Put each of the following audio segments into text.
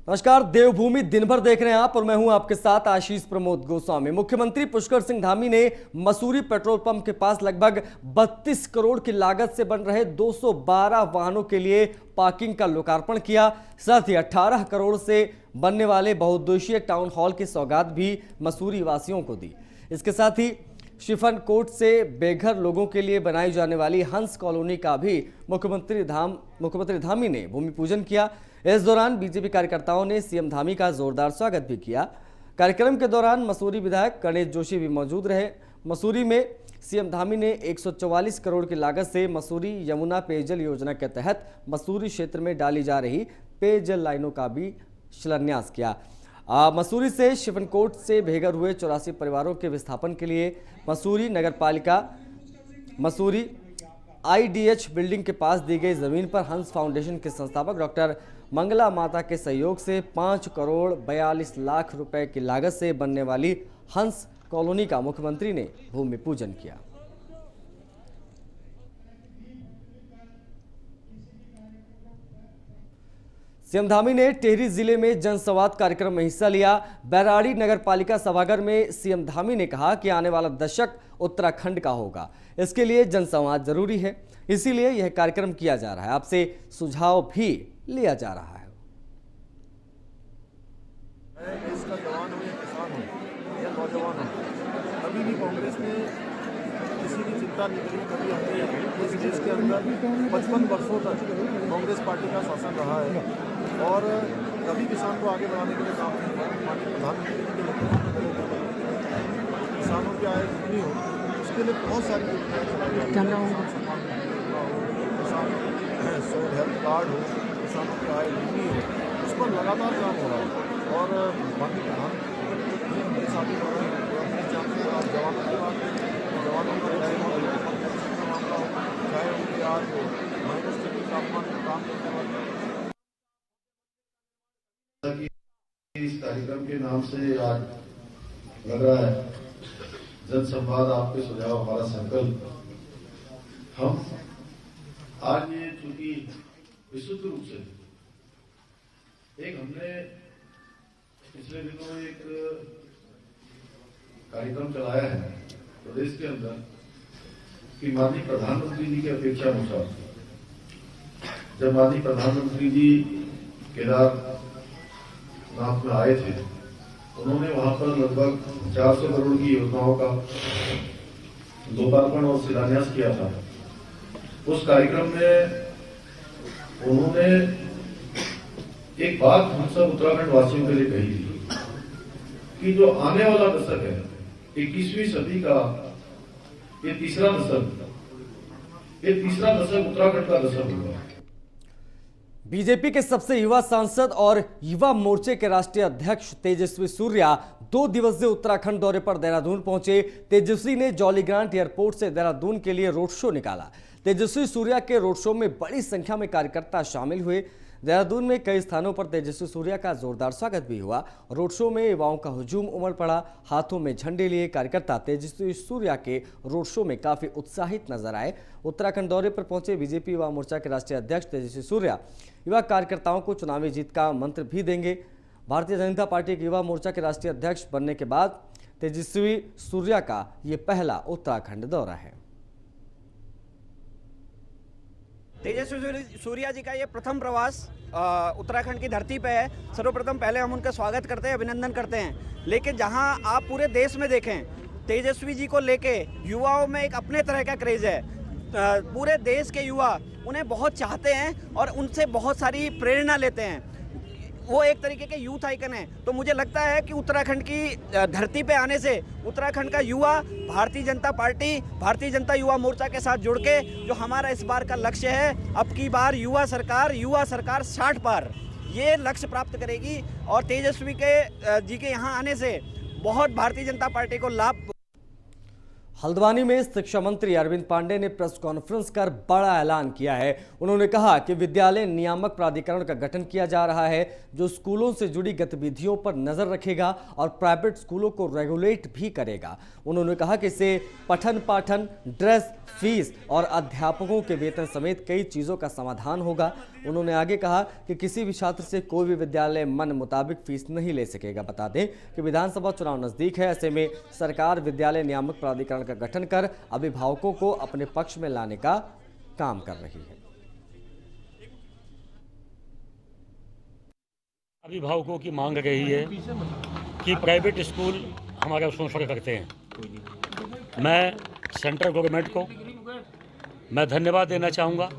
नमस्कार। देवभूमि दिन भर देख रहे हैं आप और मैं हूं आपके साथ आशीष प्रमोद गोस्वामी। मुख्यमंत्री पुष्कर सिंह धामी ने मसूरी पेट्रोल पंप के पास लगभग 32 करोड़ की लागत से बन रहे 212 वाहनों के लिए पार्किंग का लोकार्पण किया। साथ ही 18 करोड़ से बनने वाले बहुउद्देशीय टाउन हॉल की सौगात भी मसूरी वासियों को दी। इसके साथ ही शिफन कोट से बेघर लोगों के लिए बनाई जाने वाली हंस कॉलोनी का भी मुख्यमंत्री धामी ने भूमि पूजन किया। इस दौरान बीजेपी कार्यकर्ताओं ने सीएम धामी का जोरदार स्वागत भी किया। कार्यक्रम के दौरान मसूरी विधायक गणेश जोशी भी मौजूद रहे। मसूरी में सीएम धामी ने 144 करोड़ की लागत से मसूरी यमुना पेयजल योजना के तहत मसूरी क्षेत्र में डाली जा रही पेयजल लाइनों का भी शिलान्यास किया। मसूरी से शिफनकोट से बेघर हुए 84 परिवारों के विस्थापन के लिए मसूरी नगरपालिका मसूरी IDH बिल्डिंग के पास दी गई जमीन पर हंस फाउंडेशन के संस्थापक डॉक्टर मंगला माता के सहयोग से 5 करोड़ 42 लाख रुपए की लागत से बनने वाली हंस कॉलोनी का मुख्यमंत्री ने भूमि पूजन किया। सीएम धामी ने टिहरी जिले में जनसंवाद कार्यक्रम में हिस्सा लिया। बैराड़ी नगरपालिका सभागार में सीएम धामी ने कहा कि आने वाला दशक उत्तराखंड का होगा, इसके लिए जनसंवाद जरूरी है, इसीलिए यह कार्यक्रम किया जा रहा है। आपसे सुझाव भी लिया जा रहा है। मैं देश का जवान हूँ या किसान हूँ या नौजवान हूँ, कभी भी कांग्रेस ने किसी की चिंता नहीं करी। कभी हमने इस देश के अंदर 55 वर्षों तक कांग्रेस पार्टी का शासन रहा है और कभी किसान को आगे बढ़ाने के लिए काम नहीं किया। माननीय प्रधानमंत्री के नेतृत्व में किसानों की आय दुगनी हो, उसके लिए बहुत सारी योजनाएं चलाई हैं। किसान सोल हेल्थ कार्ड हो, किसानों की आय दुगनी हो, उस पर लगातार काम हो रहा है। और माननीय प्रधानमंत्री मेरे साथी जानते हैं, आप जवानों की बात जवानों का मामला हो, चाहे उनकी आज -डिग्री तापमान में काम करने वाले इस कार्यक्रम के नाम से आज लग रहा है जनसंवाद आपके सुझाव हमारा संकल्प। हम आज ये चूंकि विशुद्ध रूप से एक हमने पिछले दिनों एक कार्यक्रम चलाया है प्रदेश के अंदर कि माननीय प्रधानमंत्री जी की अपेक्षा अनुसार जब माननीय प्रधानमंत्री जी केदारनाथ में आए थे, उन्होंने वहां पर लगभग 400 करोड़ की योजनाओं का लोकार्पण और शिलान्यास किया था। उस कार्यक्रम में उन्होंने एक बात हम सब उत्तराखंड वासियों के लिए कही थी कि जो आने वाला दशक है 21वीं सदी का ये तीसरा दशक उत्तराखंड का दशक होगा। बीजेपी के सबसे युवा सांसद और युवा मोर्चे के राष्ट्रीय अध्यक्ष तेजस्वी सूर्या 2 दिवसीय उत्तराखंड दौरे पर देहरादून पहुंचे। तेजस्वी ने जॉलीग्रांट एयरपोर्ट से देहरादून के लिए रोड शो निकाला। तेजस्वी सूर्या के रोड शो में बड़ी संख्या में कार्यकर्ता शामिल हुए। देहरादून में कई स्थानों पर तेजस्वी सूर्या का जोरदार स्वागत भी हुआ। रोड शो में युवाओं का हुजूम उमड़ पड़ा। हाथों में झंडे लिए कार्यकर्ता तेजस्वी सूर्या के रोड शो में काफी उत्साहित नजर आए। उत्तराखंड दौरे पर पहुंचे बीजेपी युवा मोर्चा के राष्ट्रीय अध्यक्ष तेजस्वी सूर्या युवा कार्यकर्ताओं को चुनावी जीत का मंत्र भी देंगे। भारतीय जनता पार्टी के युवा मोर्चा के राष्ट्रीय अध्यक्ष बनने के बाद तेजस्वी सूर्या का ये पहला उत्तराखंड दौरा है। तेजस्वी सूर्या जी का ये प्रथम प्रवास उत्तराखंड की धरती पे है। सर्वप्रथम पहले हम उनका स्वागत करते हैं, अभिनंदन करते हैं। लेकिन जहां आप पूरे देश में देखें, तेजस्वी जी को लेके युवाओं में एक अपने तरह का क्रेज है। पूरे देश के युवा उन्हें बहुत चाहते हैं और उनसे बहुत सारी प्रेरणा लेते हैं। वो एक तरीके के यूथ आइकन है। तो मुझे लगता है कि उत्तराखंड की धरती पे आने से उत्तराखंड का युवा भारतीय जनता पार्टी, भारतीय जनता युवा मोर्चा के साथ जुड़ के जो हमारा इस बार का लक्ष्य है, अब की बार युवा सरकार 60 पार, ये लक्ष्य प्राप्त करेगी। और तेजस्वी जी के यहाँ आने से बहुत भारतीय जनता पार्टी को लाभ। हल्द्वानी में शिक्षा मंत्री अरविंद पांडे ने प्रेस कॉन्फ्रेंस कर बड़ा ऐलान किया है। उन्होंने कहा कि विद्यालय नियामक प्राधिकरण का गठन किया जा रहा है जो स्कूलों से जुड़ी गतिविधियों पर नजर रखेगा और प्राइवेट स्कूलों को रेगुलेट भी करेगा। उन्होंने कहा कि इससे पठन पाठन, ड्रेस, फीस और अध्यापकों के वेतन समेत कई चीजों का समाधान होगा। उन्होंने आगे कहा कि किसी भी छात्र से कोई भी विद्यालय मन मुताबिक फीस नहीं ले सकेगा। बता दें कि विधानसभा चुनाव नजदीक है, ऐसे में सरकार विद्यालय नियामक प्राधिकरण का गठन कर अभिभावकों को अपने पक्ष में लाने का काम कर रही है। अभिभावकों की मांग रही है कि प्राइवेट स्कूल हमारा शोषण करते हैं। मैं सेंट्रल गवर्नमेंट को मैं धन्यवाद देना चाहूँगा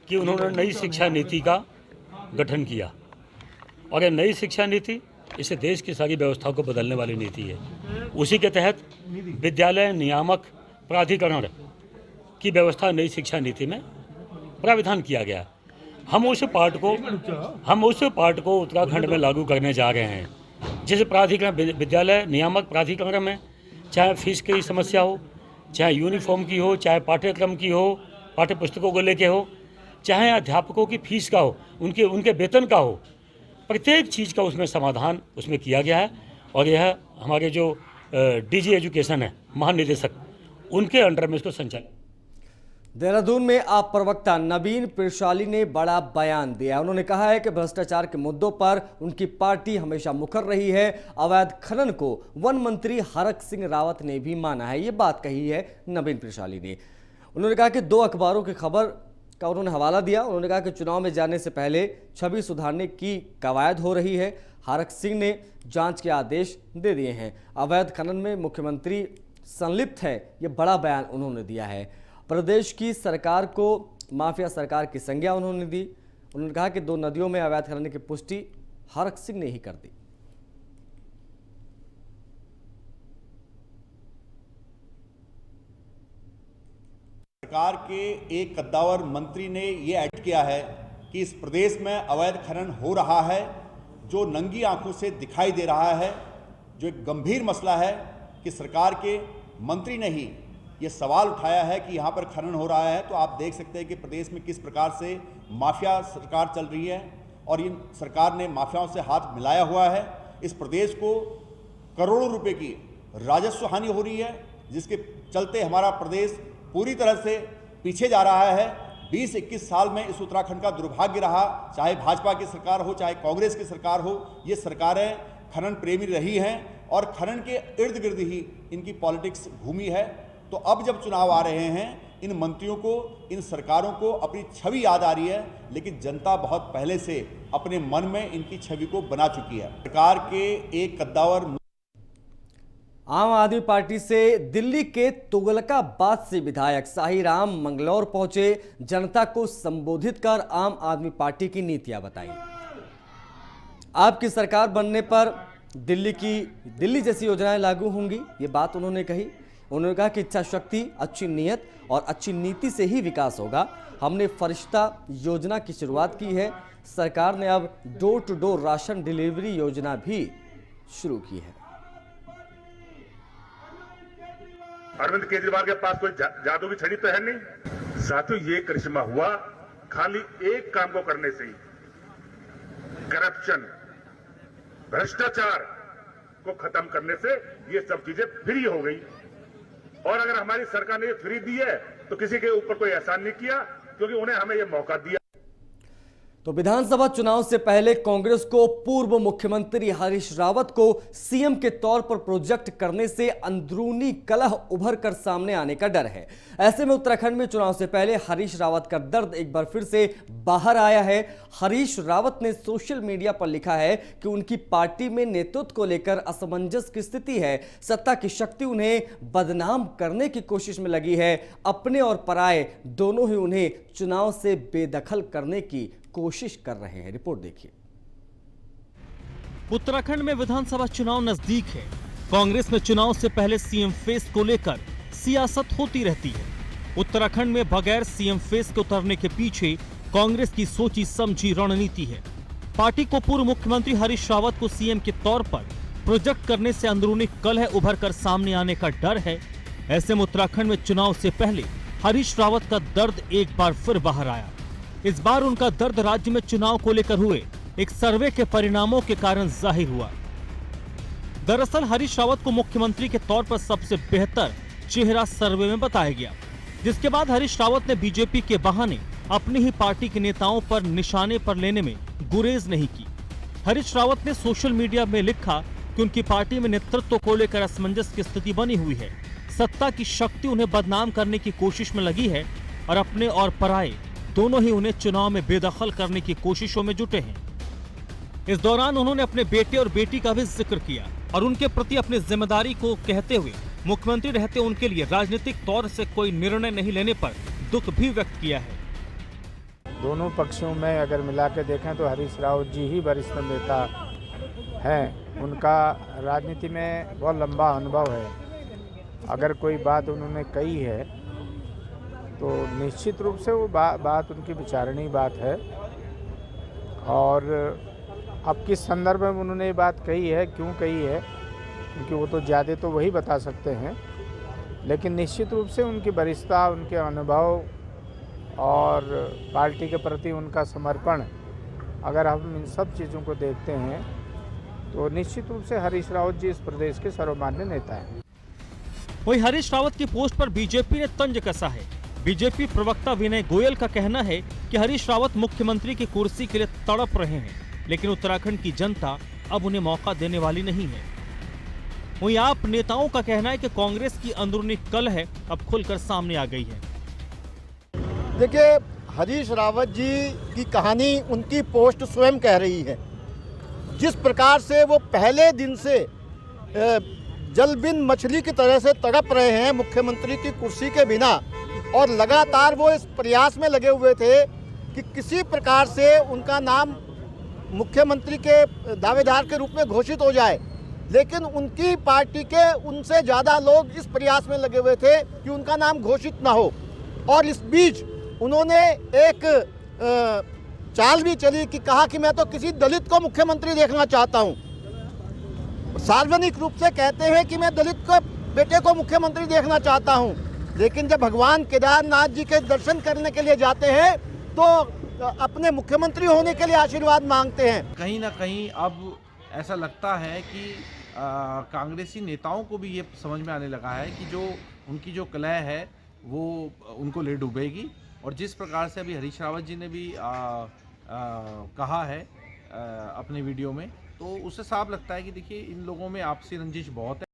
कि उन्होंने नई शिक्षा नीति का गठन किया और ये नई शिक्षा नीति इसे देश की सारी व्यवस्थाओं को बदलने वाली नीति है। उसी के तहत विद्यालय नियामक प्राधिकरण की व्यवस्था नई शिक्षा नीति में प्राविधान किया गया। हम उस पार्ट को उत्तराखंड में लागू करने जा रहे हैं। जिस प्राधिकरण विद्यालय नियामक प्राधिकरण में चाहे फीस की समस्या हो, चाहे यूनिफॉर्म की हो, चाहे पाठ्यक्रम की हो, पाठ्य पुस्तकों को लेके हो, चाहे अध्यापकों की फीस का हो, उनके वेतन का हो, प्रत्येक चीज़ का उसमें समाधान उसमें किया गया है। और यह हमारे जो डीजी एजुकेशन है, महानिदेशक, उनके अंडर में इसको संचालित। देहरादून में आप प्रवक्ता नवीन पिरशाली ने बड़ा बयान दिया। उन्होंने कहा है कि भ्रष्टाचार के मुद्दों पर उनकी पार्टी हमेशा मुखर रही है। अवैध खनन को वन मंत्री हरक सिंह रावत ने भी माना है। ये बात कही है नवीन पिरशाली ने। उन्होंने कहा कि 2 अखबारों की खबर का उन्होंने हवाला दिया। उन्होंने कहा कि चुनाव में जाने से पहले छवि सुधारने की कवायद हो रही है। हरक सिंह ने जांच के आदेश दे दिए हैं। अवैध खनन में मुख्यमंत्री संलिप्त है, ये बड़ा बयान उन्होंने दिया है। प्रदेश की सरकार को माफिया सरकार की संज्ञा उन्होंने दी। उन्होंने कहा कि 2 नदियों में अवैध खनन की पुष्टि हरक सिंह ने ही कर दी। सरकार के एक कद्दावर मंत्री ने ये ऐड किया है कि इस प्रदेश में अवैध खनन हो रहा है, जो नंगी आंखों से दिखाई दे रहा है, जो एक गंभीर मसला है कि सरकार के मंत्री ने ही ये सवाल उठाया है कि यहाँ पर खनन हो रहा है। तो आप देख सकते हैं कि प्रदेश में किस प्रकार से माफिया सरकार चल रही है और इन सरकार ने माफियाओं से हाथ मिलाया हुआ है। इस प्रदेश को करोड़ों रुपए की राजस्व हानि हो रही है, जिसके चलते हमारा प्रदेश पूरी तरह से पीछे जा रहा है। 20-21 साल में इस उत्तराखंड का दुर्भाग्य रहा, चाहे भाजपा की सरकार हो, चाहे कांग्रेस की सरकार हो, ये सरकारें खनन प्रेमी रही हैं और खनन के इर्द गिर्द ही इनकी पॉलिटिक्स घूमी है। तो अब जब चुनाव आ रहे हैं, इन मंत्रियों को, इन सरकारों को अपनी छवि याद आ रही है, लेकिन जनता बहुत पहले से अपने मन में इनकी छवि को बना चुकी है। सरकार के एक कद्दावर आम आदमी पार्टी से दिल्ली के तुगलकाबाद से विधायक साहिराम मंगलौर पहुंचे। जनता को संबोधित कर आम आदमी पार्टी की नीतियां बताई। आपकी सरकार बनने पर दिल्ली जैसी योजनाएं लागू होंगी, ये बात उन्होंने कही। उन्होंने कहा कि इच्छा शक्ति, अच्छी नीयत और अच्छी नीति से ही विकास होगा। हमने फरिश्ता योजना की शुरुआत की है। सरकार ने अब door to door ration delivery योजना भी शुरू की है। अरविंद केजरीवाल के पास कोई जादू की छड़ी तो है नहीं। साथियों, ये करिश्मा हुआ खाली एक काम को करने से ही। करप्शन, भ्रष्टाचार को खत्म करने से ये सब चीजें फ्री हो गई। और अगर हमारी सरकार ने ये फ्री दी है तो किसी के ऊपर कोई एहसान नहीं किया, क्योंकि उन्हें हमें ये मौका दिया। तो विधानसभा चुनाव से पहले कांग्रेस को पूर्व मुख्यमंत्री हरीश रावत को सीएम के तौर पर प्रोजेक्ट करने से अंदरूनी कलह उभर कर सामने आने का डर है। ऐसे में उत्तराखंड में चुनाव से पहले हरीश रावत का दर्द एक बार फिर से बाहर आया है। हरीश रावत ने सोशल मीडिया पर लिखा है कि उनकी पार्टी में नेतृत्व को लेकर असमंजस की स्थिति है। सत्ता की शक्ति उन्हें बदनाम करने की कोशिश में लगी है। अपने और पराये दोनों ही उन्हें चुनाव से बेदखल करने की कोशिश कर रहे हैं। रिपोर्ट देखिए। उत्तराखंड में विधानसभा चुनाव नजदीक है। कांग्रेस में चुनाव से पहले सीएम फेस को लेकर सियासत होती रहती है। उत्तराखंड में बगैर सीएम फेस के उतरने के पीछे कांग्रेस की सोची समझी रणनीति है। पार्टी को पूर्व मुख्यमंत्री हरीश रावत को सीएम के तौर पर प्रोजेक्ट करने से अंदरूनी कलह उभर कर सामने आने का डर है। ऐसे में उत्तराखंड में चुनाव से पहले हरीश रावत का दर्द एक बार फिर बाहर आया। इस बार उनका दर्द राज्य में चुनाव को लेकर हुए एक सर्वे के परिणामों के कारण जाहिर हुआ। दरअसल हरीश रावत को मुख्यमंत्री के तौर पर सबसे बेहतर चेहरा सर्वे में बताया गया, जिसके बाद हरीश रावत ने बीजेपी के बहाने अपनी ही पार्टी के नेताओं पर निशाने पर लेने में गुरेज नहीं की। हरीश रावत ने सोशल मीडिया में लिखा कि उनकी पार्टी में नेतृत्व को लेकर असमंजस की स्थिति बनी हुई है। सत्ता की शक्ति उन्हें बदनाम करने की कोशिश में लगी है और अपने और पराये दोनों ही उन्हें चुनाव में बेदखल करने की कोशिशों में जुटे हैं। इस दौरान उन्होंने अपने बेटे और बेटी का भी जिक्र किया और उनके प्रति अपनी जिम्मेदारी को कहते हुए मुख्यमंत्री रहते उनके लिए राजनीतिक तौर से कोई निर्णय नहीं लेने पर दुख भी व्यक्त किया है। दोनों पक्षों में अगर मिला के देखें तो हरीश रावत जी ही वरिष्ठ नेता हैं। उनका राजनीति में बहुत लंबा अनुभव है। अगर कोई बात उन्होंने कही है तो निश्चित रूप से वो बात उनकी विचारणीय बात है। और अब किस संदर्भ में उन्होंने ये बात कही है, क्यों कही है, क्योंकि वो तो ज़्यादा तो वही बता सकते हैं। लेकिन निश्चित रूप से उनकी वरिष्ठता, उनके अनुभव और पार्टी के प्रति उनका समर्पण, अगर हम इन सब चीज़ों को देखते हैं तो निश्चित रूप से हरीश रावत जी इस प्रदेश के सर्वमान्य नेता हैं। वहीं हरीश रावत की पोस्ट पर बीजेपी ने तंज कसा है। बीजेपी प्रवक्ता विनय गोयल का कहना है कि हरीश रावत मुख्यमंत्री की कुर्सी के लिए तड़प रहे हैं, लेकिन उत्तराखंड की जनता अब उन्हें मौका देने वाली नहीं है। वहीं आप नेताओं का कहना है कि कांग्रेस की अंदरूनी कलह अब खुलकर सामने आ गई है। देखिए, हरीश रावत जी की कहानी उनकी पोस्ट स्वयं कह रही है। जिस प्रकार से वो पहले दिन से जल बिन मछली की तरह से तड़प रहे हैं मुख्यमंत्री की कुर्सी के बिना, और लगातार वो इस प्रयास में लगे हुए थे कि किसी प्रकार से उनका नाम मुख्यमंत्री के दावेदार के रूप में घोषित हो जाए, लेकिन उनकी पार्टी के उनसे ज़्यादा लोग इस प्रयास में लगे हुए थे कि उनका नाम घोषित ना हो। और इस बीच उन्होंने एक चाल भी चली कि कहा कि मैं तो किसी दलित को मुख्यमंत्री देखना चाहता हूं। सार्वजनिक रूप से कहते हैं कि मैं दलित को बेटे को मुख्यमंत्री देखना चाहता हूं, लेकिन जब भगवान केदारनाथ जी के दर्शन करने के लिए जाते हैं तो अपने मुख्यमंत्री होने के लिए आशीर्वाद मांगते हैं। कहीं ना कहीं अब ऐसा लगता है कि कांग्रेसी नेताओं को भी ये समझ में आने लगा है कि जो उनकी जो कलह है वो उनको ले डूबेगी। और जिस प्रकार से अभी हरीश रावत जी ने भी कहा है अपने वीडियो में, तो उससे साफ लगता है कि देखिए इन लोगों में आपसी रंजिश बहुत है।